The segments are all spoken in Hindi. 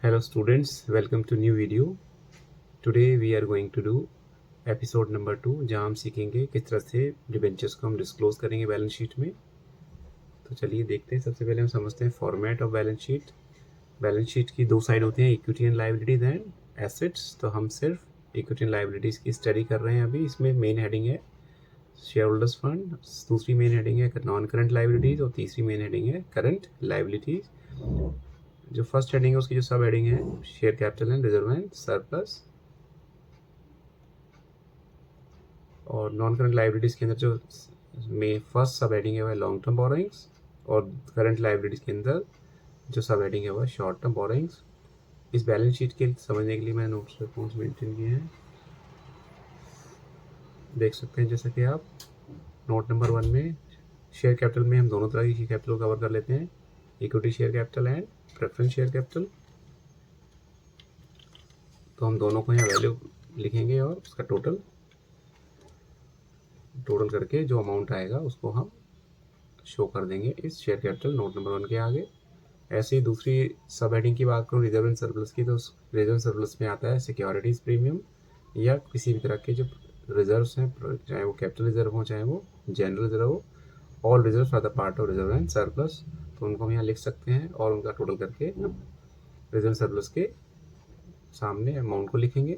Hello students, welcome to new video. Today we are going to do episode number 2 जहाँ हम सीखेंगे किस तरह से डिबेंचर्स को हम डिस्क्लोज करेंगे बैलेंस शीट में। तो चलिए देखते हैं। सबसे पहले हम समझते हैं format of balance sheet. Balance sheet की दो साइड होती हैं, equity and liabilities and assets. तो हम सिर्फ इक्विटी एंड लायबिलिटीज की स्टडी कर रहे हैं अभी। इसमें मेन हेडिंग है शेयर होल्डर्स फंड, दूसरी मेन हेडिंग है नॉन करंट लायबिलिटीज और तीसरी मेन हेडिंग है करंट लायबिलिटीज। जो फर्स्ट हेडिंग है उसकी जो सब हेडिंग है share capital and reserve and surplus, और नॉन करंट लाइबिलिटीज़ के अंदर जो में फर्स्ट सब हेडिंग है वह लॉन्ग टर्म बोरोइंग्स, और करंट लाइबिलिटीज़ के अंदर जो सब हेडिंग है वह शॉर्ट टर्म बोरोइंग्स। इस बैलेंस शीट के समझने के लिए मैंने नोट्स रिस्पॉन्स मेंटेन किए हैं, देख सकते हैं। जैसे कि आप नोट नंबर 1 में शेयर कैपिटल में हम दोनों तरह की कैपिटल कवर कर लेते हैं, equity share capital and preference share capital. तो हम दोनों को यहाँ वैल्यू लिखेंगे और उसका टोटल करके जो अमाउंट आएगा उसको हम शो कर देंगे इस शेयर कैपिटल नोट नंबर 1 के आगे। ऐसे ही दूसरी सब हेडिंग की बात करूँ रिजर्व एंड सरप्लस की, तो रिजर्व सरप्लस में आता है सिक्योरिटीज़ प्रीमियम या किसी भी तरह के जो रिजर्व्स हैं, चाहे वो कैपिटल रिजर्व हो चाहे वो जनरल रिजर्व हो। All reserve are the part of reserve and surplus, तो उनको हम यहाँ लिख सकते हैं और उनका टोटल करके रिजर्व सरप्लस के सामने अमाउंट को लिखेंगे।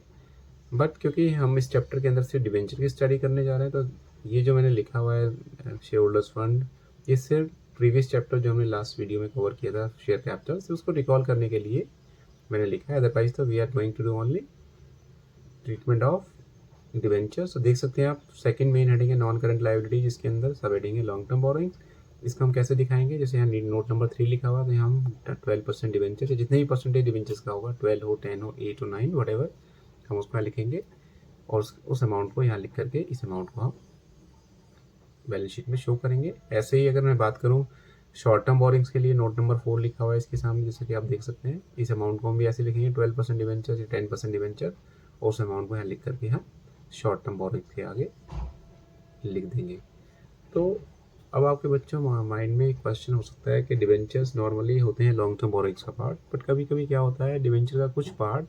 बट क्योंकि हम इस चैप्टर के अंदर से डिवेंचर की स्टडी करने जा रहे हैं, तो ये जो मैंने लिखा हुआ है शेयर होल्डर्स फंड, ये सिर्फ प्रीवियस चैप्टर जो हमने लास्ट वीडियो में कवर किया था शेयर कैपिटल से, उसको रिकॉल करने के लिए मैंने लिखा है। अदरवाइज तो we are going to do only treatment of debentures. तो देख सकते हैं आप सेकंड मेन हेडिंग है नॉन करंट लायबिलिटी, जिसके अंदर सब हेडिंग है लॉन्ग टर्म बोरोइंग्स। इसको हम कैसे दिखाएंगे, जैसे यहाँ नोट नंबर 3 लिखा हुआ, तो यहाँ हम 12% डिवेंचर, जितने भी परसेंटेज डिवेंचर्स का होगा, 12 हो, 10 हो, 8 हो, 9 वट एवर, हम उसको यहाँ लिखेंगे और उस अमाउंट को यहाँ लिख करके इस अमाउंट को हम बैलेंस शीट में शो करेंगे। ऐसे ही अगर मैं बात करूँ शॉर्ट टर्म बोरिंग्स के लिए, नोट नंबर 4 लिखा हुआ है इसके सामने, जैसे कि आप देख सकते हैं। इस अमाउंट को हम भी ऐसे लिखेंगे 12% डिवेंचर या 10% डिवेंचर, और उस अमाउंट को यहाँ लिख करके हम शॉर्ट टर्म बोरिंग्स के आगे लिख देंगे। तो अब आपके बच्चों माइंड में एक क्वेश्चन हो सकता है कि डिवेंचर्स नॉर्मली होते हैं लॉन्ग टर्म बोरिंग्स का पार्ट, बट कभी कभी क्या होता है डिवेंचर का कुछ पार्ट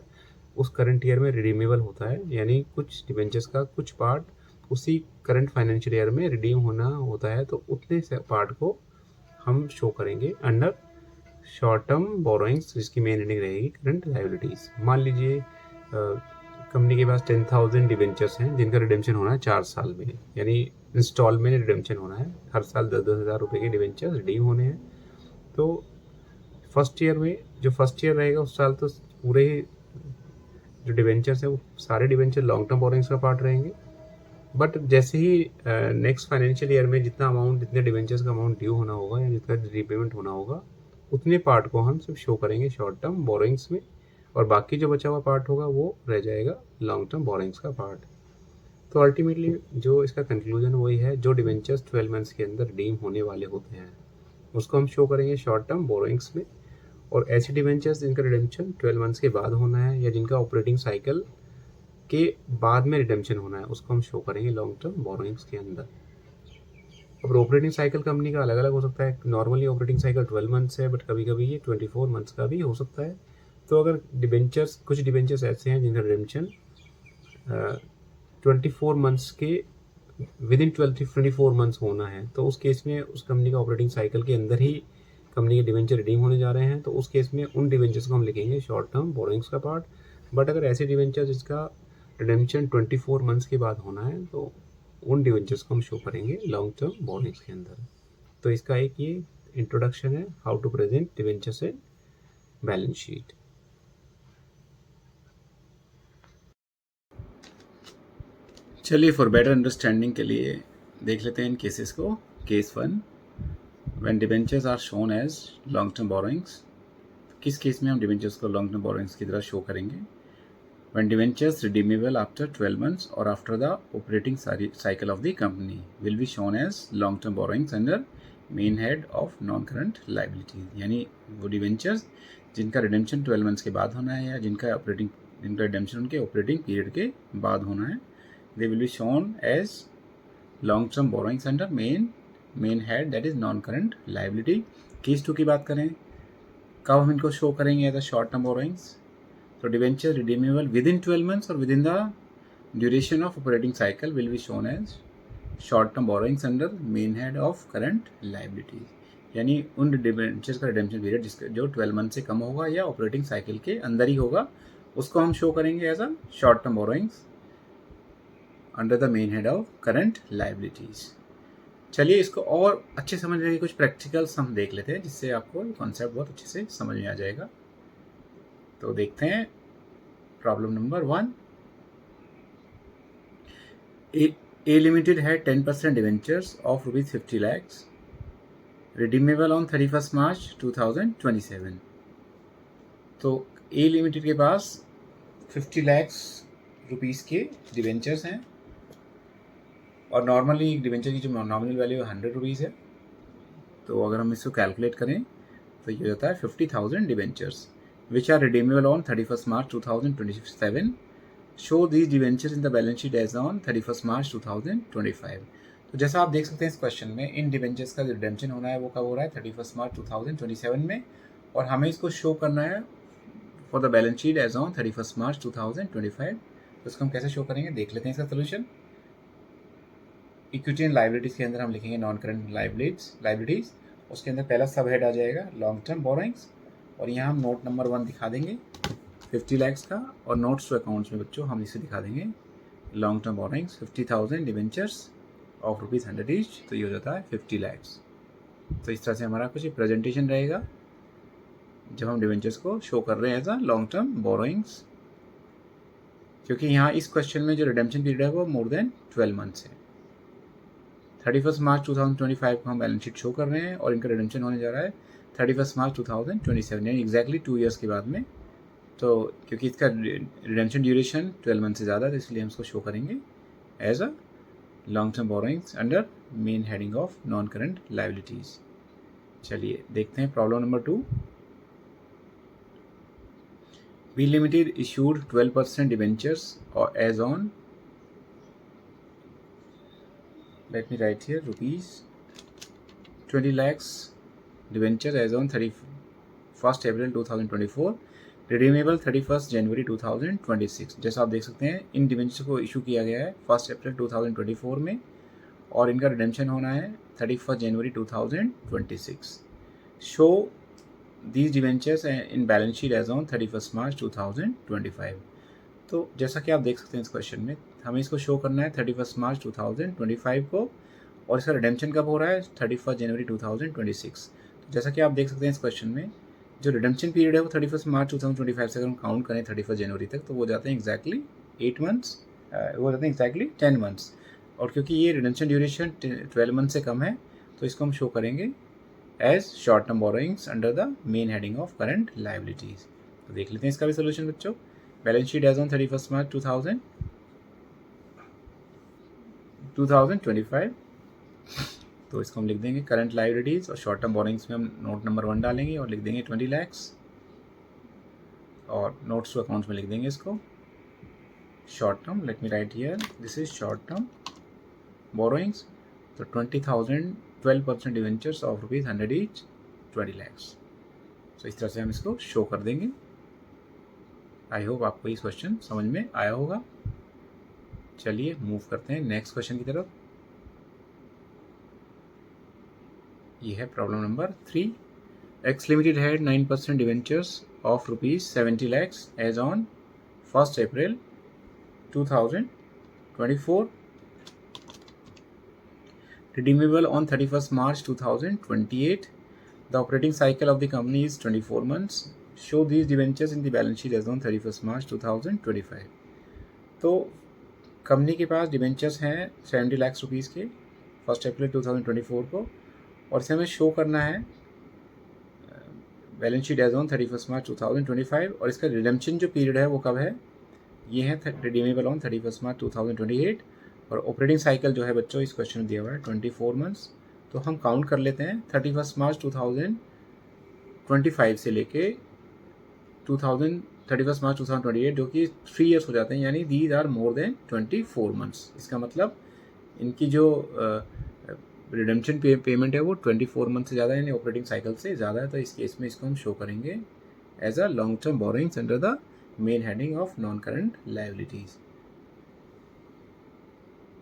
उस करंट ईयर में रिडीमेबल होता है, यानी कुछ डिवेंचर्स का कुछ पार्ट उसी करंट फाइनेंशियल ईयर में रिडीम होना होता है, तो उतने से पार्ट को हम शो करेंगे अंडर शॉर्ट टर्म बोरोइंग्स, जिसकी मेन हेडिंग रहेगी करंट लायबिलिटीज। मान लीजिए कंपनी के पास 10,000 डिवेंचर्स हैं जिनका रिडेम्पशन होना है 4 साल में, यानी इंस्टॉलमेंट रिडेम्पशन होना है, हर साल 10-10 हज़ार रुपये के डिवेंचर्स रिडीम होने हैं। तो फर्स्ट ईयर में जो फर्स्ट ईयर रहेगा उस साल तो पूरे ही जो डिवेंचर्स है वो सारे डिवेंचर लॉन्ग टर्म बोरोइंग्स का पार्ट रहेंगे। बट जैसे ही नेक्स्ट फाइनेंशियल ईयर में जितना अमाउंट, जितने डिवेंचर्स का अमाउंट ड्यू होना होगा या जितना रीपेमेंट होना होगा, उतने पार्ट को हम सिर्फ शो करेंगे शॉर्ट टर्म बोरोइंग्स में, और बाकी जो बचा हुआ पार्ट होगा वो रह जाएगा लॉन्ग टर्म बोरोइंग्स का पार्ट। तो अल्टीमेटली जो इसका कंक्लूजन वही है, जो डिवेंचर्स 12 मंथ्स के अंदर रिडीम होने वाले होते हैं उसको हम शो करेंगे शॉर्ट टर्म बोरोइंग्स में, और ऐसे डिवेंचर्स जिनका रिडेम्पशन 12 मंथ्स के बाद होना है या जिनका ऑपरेटिंग साइकिल के बाद में रिडेम्पशन होना है उसको हम शो करेंगे लॉन्ग टर्म बोरोइंग्स के अंदर। अब ऑपरेटिंग साइकिल कंपनी का अलग अलग हो सकता है। नॉर्मली ऑपरेटिंग साइकिल 12 मंथ्स है, बट कभी कभी ये 24 मंथ्स का भी हो सकता है। तो अगर डिबेंचर्स, कुछ डिबेंचर्स ऐसे हैं जिनका रिडेम्पशन 24 मंथ्स के विद इन 24 मंथ्स होना है, तो उस केस में उस कंपनी का ऑपरेटिंग साइकिल के अंदर ही कंपनी के डिवेंचर रिडीम होने जा रहे हैं, तो उस केस में उन डिवेंचर्स को हम लिखेंगे शॉर्ट टर्म बोरोइंग्स का पार्ट। बट अगर ऐसे डिवेंचर जिसका रिडेम्पशन 24 मंथ्स के बाद होना है, तो उन डिवेंचर्स को हम शो करेंगे लॉन्ग टर्म बोरोइंग्स के अंदर। तो इसका एक ये इंट्रोडक्शन है, how to present debentures in balance sheet. चलिए फॉर बेटर अंडरस्टैंडिंग के लिए देख लेते हैं इन केसेस को। Case 1, when debentures are shown as long term borrowings, किस केस में हम डिवेंचर्स को लॉन्ग टर्म बोरोइंग्स की तरह शो करेंगे। When debentures redeemable after 12 months or after the operating cycle of the company will be shown as long-term borrowings under main head of non-current liabilities, यानी वो डिवेंचर्स जिनका रिडेम्पशन 12 मंथ्स के बाद होना है या जिनका रिडेम्पशन उनके ऑपरेटिंग पीरियड के बाद होना है, they will be shown as long-term borrowings under main head that is non-current liability। Case 2 की बात करें कब हम इनको शो करेंगे as a short term borrowings? तो debenture redeemable within 12 months और within the duration of operating cycle will be shown as short term borrowings under main head of current liabilities. यानी उन डिवेंचर्स का रिडेम्पशन पीरियड जिसका जो 12 मंथ से कम होगा या ऑपरेटिंग साइकिल के अंदर ही होगा, उसको हम शो करेंगे as a short term borrowings under the main head of current liabilities. चलिए इसको और अच्छे समझने के कुछ प्रैक्टिकल्स हम देख लेते हैं, जिससे आपको कॉन्सेप्ट बहुत अच्छे से समझ में आ जाएगा। तो देखते हैं प्रॉब्लम नंबर 1। ए लिमिटेड है 10% debentures of ₹50 lakhs redeemable on 31 March 2027। तो ए लिमिटेड के पास 50 lakhs रुपीज़ के डिवेंचर्स हैं और नॉर्मली डिवेंचर की जो नॉमिनल वैल्यू 100 रुपीज़ है। तो अगर हम इसको कैलकुलेट करें तो ये होता है 50,000 debentures which are redeemable on 31 March 2027। Show these debentures in the balance sheet as on 31 March 2025। तो जैसा आप देख सकते हैं इस क्वेश्चन में, इन डिवेंचर्स का जो रिडेम्पशन होना है वो कब हो रहा है? 31 मार्च 2027 में, और हमें इसको शो करना है for the balance sheet as on 31 March 2025। तो इसको हम कैसे शो करेंगे देख लेते हैं इसका सोल्यूशन। इक्विटी एंड लाइबिलिटीज़ के अंदर हम लिखेंगे नॉन करंट लाइबिलिटीज़। उसके अंदर पहला सब हेड आ जाएगा लॉन्ग टर्म बोरोइंग्स, और यहाँ हम नोट नंबर 1 दिखा देंगे 50 lakhs का, और नोट्स टू अकाउंट्स में बच्चों हम इसे दिखा देंगे long term borrowings 50,000 debentures of ₹100 each. तो ये हो जाता है 50 lakhs। तो इस तरह से हमारा कुछ प्रेजेंटेशन रहेगा जब हम डिवेंचर्स को शो कर रहे हैं as a long term borrowings, क्योंकि यहाँ इस क्वेश्चन में जो रिडेम्पशन पीरियड है वो मोर देन 12 मंथ्स है। 31 मार्च 2025 को हम बैलेंस शीट शो कर रहे हैं और इनका रिडेम्पशन होने जा रहा है 31 मार्च 2027, यानी एग्जैक्टली 2 ईयर्स के बाद में। तो क्योंकि इसका रिडेम्पशन ड्यूरेशन 12 मंथ से ज़्यादा है, तो इसलिए हम इसको शो करेंगे as a long term borrowings under main heading of non current liabilities. चलिए देखते हैं problem number 2। B limited issued 12% debentures और as on, let me write here, rupees 20 lakhs debenture as on 31st April 2024, redeemable 31 जनवरी 2026। जैसा आप देख सकते हैं इन डिवेंचर्स को इशू किया गया है 1 अप्रैल 2024 में, और इनका रिडेम्पशन होना है 31 जनवरी 2026। Show these debentures in balance sheet as on 31 March 2025। तो जैसा कि आप देख सकते हैं इस क्वेश्चन में हमें इसको शो करना है 31 मार्च 2025 को, और इसका रिडेम्पशन कब हो रहा है? 31 जनवरी 2026। तो जैसा कि आप देख सकते हैं इस क्वेश्चन में जो रिडेम्पशन पीरियड है वो 31 मार्च 2025 से अगर हम काउंट करें 31 जनवरी तक, तो वो जाते हैं एग्जैक्टली 8 मंथ्स, वो जाते हैं एग्जैक्टली 10 मंथ्स। और क्योंकि ये रिडेम्पशन ड्यूरेशन 12 मंथ से कम है, तो इसको हम शो करेंगे as short term borrowings under the main heading of current liabilities. तो देख लेते हैं इसका भी सोल्यूशन बच्चों। Balance sheet as on 31 March 2025। तो इसको हम लिख देंगे करंट लाइबिलिटीज़, और शॉर्ट टर्म बोरोइंग्स में हम नोट नंबर 1 डालेंगे और लिख देंगे 20 lakhs, और नोट्स टू अकाउंट्स में लिख देंगे इसको short term. Let me right here, this is short term borrowings. तो 20,000 12% डिवेंचर्स ऑफ ₹100 ईच 20 lakhs। तो इस तरह से हम इसको शो कर देंगे। आई होप आपको ये क्वेश्चन समझ में आया होगा। चलिए मूव करते हैं नेक्स्ट क्वेश्चन की तरफ। ये है problem number 3। X limited had 9% debentures of ₹70 lakhs as on 1 April 2024, redeemable on 31st March 2028. The operating cycle of the company is 24 months. Show these debentures in the balance sheet as on 31st March 2025. तो कंपनी के पास डिवेंचर्स हैं 70 लाख रुपीज़ के 1 अप्रैल 2024 को, और इसे हमें शो करना है balance sheet as on 31 March 2025, और इसका रिडेम्पशन जो पीरियड है वो कब है? ये है रिडीमेबल ऑन 31 मार्च 2028, और ऑपरेटिंग साइकिल जो है बच्चों इस क्वेश्चन में दिया हुआ है 24 मंथ्स। तो हम काउंट कर लेते हैं 31 मार्च 2025 से लेके 31 मार्च 2028, जो कि 3 ईयर्स हो जाते हैं, यानी these are more than 24 months. इसका मतलब इनकी जो रिडेम्पशन पेमेंट है वो 24 मंथ से ज़्यादा यानी ऑपरेटिंग साइकिल से ज़्यादा है, तो इस केस में इसको हम शो करेंगे as a long term borrowings under the main heading of non current liabilities.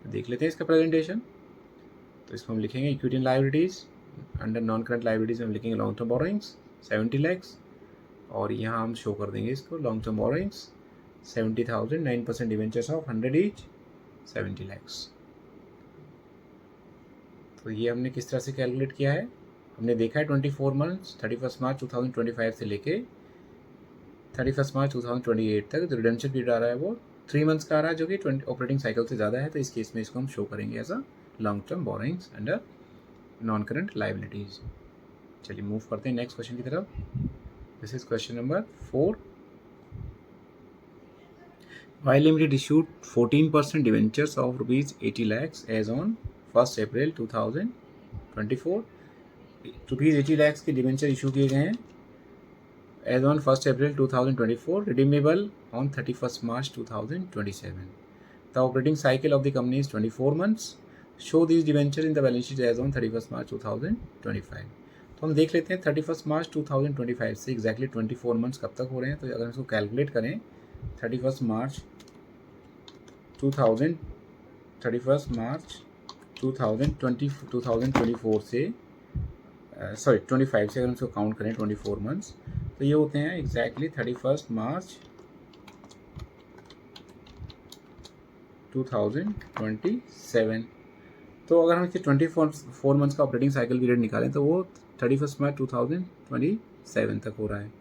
देख लेते हैं इसका प्रेजेंटेशन। तो इसको हम लिखेंगे equity and liabilities, under non current liabilities हम लिखेंगे लॉन्ग टर्म बोरोइंग्स 70 lakhs, और यहाँ हम शो कर देंगे इसको long term borrowings 70,000, 9% debentures of 100 each 70 lakhs। तो ये हमने किस तरह से कैलकुलेट किया है, हमने देखा है 24 मंथ्स 31 मार्च 2025 से लेके 31 मार्च 2028 तक जो रिडेम्पशन पीरियड आ रहा है वो 3 मंथ्स का आ रहा है, जो कि ऑपरेटिंग साइकिल से ज़्यादा है, तो इस केस में इसको हम शो करेंगे as a long term borrowings under non current liabilities. चलिए मूव करते हैं नेक्स्ट क्वेश्चन की तरफ। This is question number 4। Y Limited issued 14% debentures of rupees 80 lakhs as on 1st April 2024। Rupees 80 lakhs के डिवेंचर इशू किए गए हैं as on 1st April 2024, redeemable on 31st March 2027। The operating cycle of the company is 24 months। Show these debentures in the balance sheet as on 31st March 2025। तो हम देख लेते हैं 31st मार्च 2025 से एग्जैक्टली 24 मंथ्स कब तक हो रहे हैं। तो अगर इसको कैलकुलेट करें 31st मार्च 2024 से 25 से अगर हम इसको काउंट करें 24 मंथ्स, तो ये होते हैं एग्जैक्टली 31st मार्च 2027। तो अगर हम इसके 24 मंथ्स का ऑपरेटिंग साइकिल पीरियड निकालें तो वो 31st मार्च 2027 तक हो रहा है।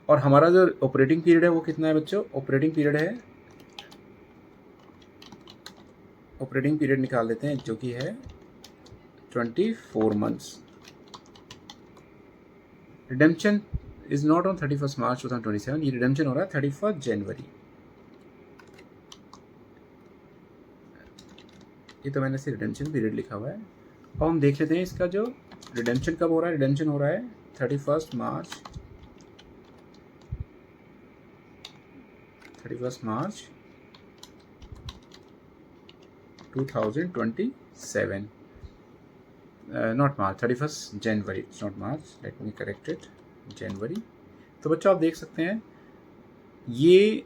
और हमारा जो ऑपरेटिंग पीरियड है वो कितना है बच्चों, ऑपरेटिंग पीरियड निकाल देते हैं जो कि है 24 months. Redemption is not on 31st March 2027, ये रिडेम्पशन हो रहा है 31st जनवरी। ये तो मैंने सिर्फ रिडेम्पशन पीरियड लिखा हुआ है। अब हम देख लेते हैं इसका जो रिडेम्पशन कब हो रहा है। रिडेम्पशन हो रहा है 31st March 2027, not March, 31st January, it's not March, let me correct it, January. तो बच्चों आप देख सकते हैं ये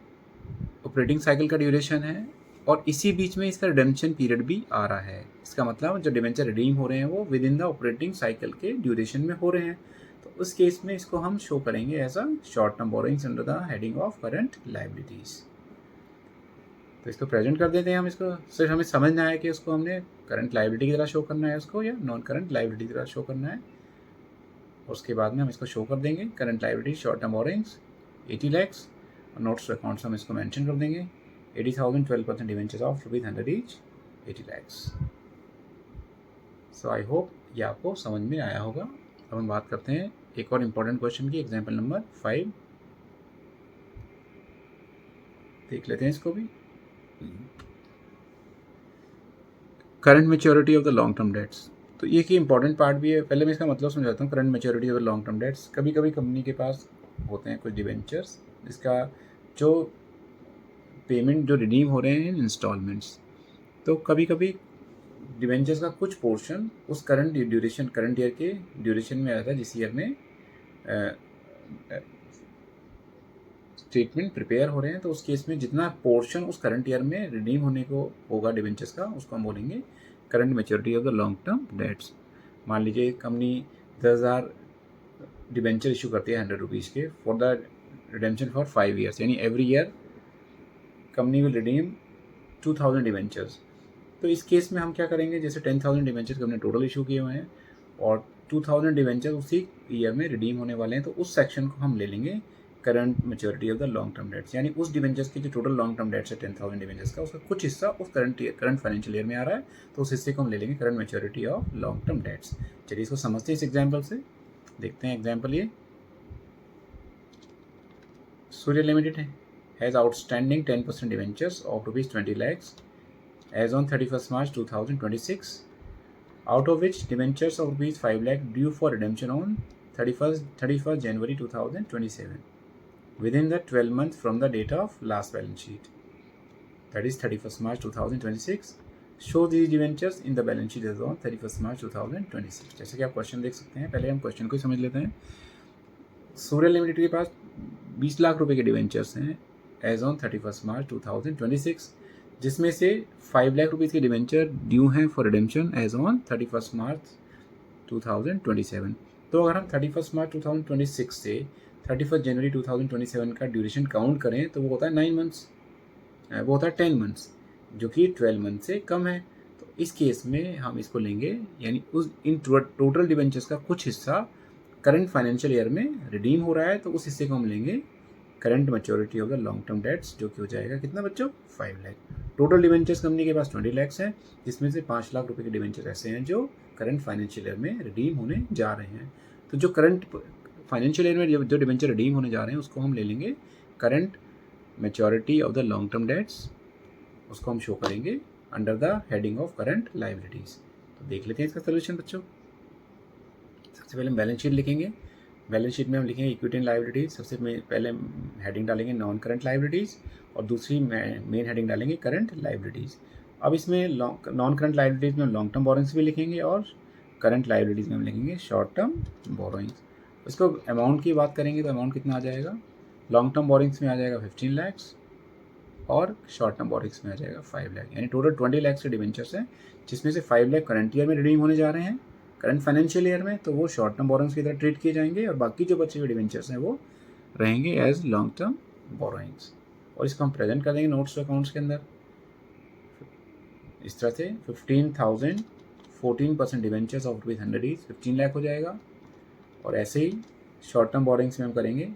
ऑपरेटिंग साइकिल का ड्यूरेशन है और इसी बीच में इसका रिडेम्पशन पीरियड भी आ रहा है। इसका मतलब जो डिवेंचर रिडीम हो रहे हैं वो with in the operating cycle के ड्यूरेशन में हो रहे हैं। तो उस केस में इसको हम शो करेंगे as a short term borrowings under the heading of current liabilities. तो इसको प्रेजेंट कर देते हैं हम। इसको सिर्फ हमें समझना है कि उसको हमने करंट लायबिलिटी की तरह शो करना है उसको, या नॉन करंट लायबिलिटी की तरह शो करना है। उसके बाद में हम इसको शो कर देंगे current liability short term borrowings 80 lakhs, और नोट्स टू अकाउंट्स हम इसको मेंशन कर देंगे 80,000, 12% debentures of rupees 100 each 80 lakhs। So I hope ये आपको समझ में आया होगा। अब हम बात करते हैं एक और इम्पॉर्टेंट क्वेश्चन की, एग्जाम्पल नंबर 5 देख लेते हैं इसको भी। Current maturity of the long term debts, तो ये की इंपॉर्टेंट पार्ट भी है। पहले मैं इसका मतलब समझाता हूँ। Current maturity of the long term debts, कभी कभी कंपनी के पास होते हैं कुछ डिवेंचर्स जिसका जो पेमेंट जो रिडीम हो रहे हैं इंस्टॉलमेंट्स, तो कभी कभी डिवेंचर्स का कुछ पोर्शन उस करंट ईयर के ड्यूरेशन में आता है जिस ईयर में स्टेटमेंट प्रिपेयर हो रहे हैं। तो उस केस में जितना पोर्शन उस करंट ईयर में रिडीम होने को होगा डिवेंचर्स का, उसको हम बोलेंगे current maturity of the long term debts. मान लीजिए कंपनी 10,000 डिवेंचर इशू करती है 100 रुपीज़ के for the redemption for 5 years, यानी every year company will redeem 2,000 debentures. तो इस केस में हम क्या करेंगे, जैसे 10,000 डिवेंचर्स हमने टोटल इशू किए हुए हैं और 2,000 डिवेंचर्स उसी ईयर में रिडीम होने वाले हैं, तो उस सेक्शन को हम ले लेंगे current maturity of the long term debts. यानी उस डिवेंचर्स की जो टोटल लॉन्ग टर्म डेट्स है 10,000 डिवेंचर्स का, उसका कुछ हिस्सा उस करंट फाइनेंशियल ईयर में आ रहा है, तो उस हिस्से को हम ले लेंगे current maturity of long term debts. चलिए इसको समझते हैं इस एग्जाम्पल से। देखते हैं एग्जाम्पल। ये Surya limited has outstanding 10% debentures of rupees 20 lakhs as on 31st March 2026, out of which debentures of rupees 5 lakh due for redemption on 31st January 2027 within the 12 months from the date of last balance sheet, that is 31st March 2026. Show these debentures in the balance sheet as on 31 March 2026। जैसे कि आप क्वेश्चन देख सकते हैं, पहले हम क्वेश्चन को ही समझ लेते हैं। सूर्य लिमिटेड के पास 20 लाख रुपए के डिवेंचर्स हैं एज ऑन 31 मार्च 2026, जिसमें से 5 लाख रुपीज़ के डिवेंचर ड्यू हैं for redemption as on 31 March 2027। तो अगर हम 31 मार्च 2026 से 31 जनवरी 2027 का ड्यूरेशन काउंट करें तो वो होता है 9 मंथ्स, वो होता है 10 मंथ्स, जो कि 12 मंथ से कम है। तो इस केस में हम इसको लेंगे, यानी उस इन टोटल डिवेंचर्स का कुछ हिस्सा करंट फाइनेंशियल ईयर में रिडीम हो रहा है, तो उस हिस्से को हम लेंगे current maturity of the long term debts, जो कि हो जाएगा कितना बच्चों, 5 लाख। टोटल डिवेंचर्स कंपनी के पास 20 लैक्स हैं, जिसमें से 5 लाख रुपए के डिवेंचर्स ऐसे हैं जो करंट फाइनेंशियल ईयर में रिडीम होने जा रहे हैं। तो जो करंट फाइनेंशियल ईयर में जो डिवेंचर रिडीम होने जा रहे हैं उसको हम ले लेंगे current maturity of the long term debts, उसको हम शो करेंगे under the heading of current liabilities. तो देख लेते हैं इसका सोल्यूशन बच्चों। सबसे पहले हम बैलेंस शीट लिखेंगे। बैलेंस शीट में हम लिखेंगे इक्विटी एंड लायबिलिटीज। सबसे पहले हेडिंग डालेंगे नॉन करंट लायबिलिटीज और दूसरी मेन हेडिंग डालेंगे करंट लायबिलिटीज। अब इसमें नॉन करंट लायबिलिटीज में लॉन्ग टर्म बोरोइंग्स भी लिखेंगे और करंट लायबिलिटीज में हम लिखेंगे शॉर्ट टर्म बोरोइंग्स। इसको अमाउंट की बात करेंगे तो अमाउंट कितना आ जाएगा, लॉन्ग टर्म बोरोइंग्स में आ जाएगा 15 लैक्स और शॉर्ट टर्म बोरोइंग्स में आ जाएगा 5 लाख, यानी टोटल 20 लाख के डिवेंचर्स हैं, जिसमें से 5 लाख करंट ईयर में रिडीम होने जा रहे हैं करंट फाइनेंशियल ईयर में, तो वो शॉर्ट टर्म बोरोइंग्स की तरह ट्रीट किए जाएंगे और बाकी जो बचे हुए डिवेंचर्स हैं वो रहेंगे एज लॉन्ग टर्म बोरोइंग्स। और इसको हम प्रेजेंट कर देंगे नोट्स टू अकाउंट्स के अंदर इस तरह से 15,000 14% डिवेंचर्स ऑफ ₹100 15 लाख हो जाएगा। और ऐसे ही शॉर्ट टर्म बोरोइंग्स में हम करेंगे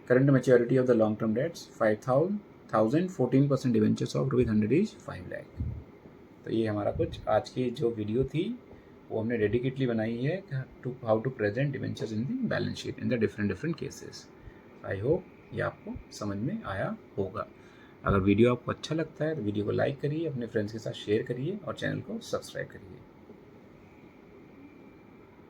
current maturity of the long term debts 5,000 14% debentures of ₹100 5 lakh. तो ये हमारा कुछ आज की जो वीडियो थी वो हमने डेडिकेटली बनाई है to how to present debentures in the balance sheet in the different cases. I hope ये आपको समझ में आया होगा। अगर वीडियो आपको अच्छा लगता है तो वीडियो को लाइक करिए, अपने फ्रेंड्स के साथ शेयर करिए और चैनल को सब्सक्राइब करिए।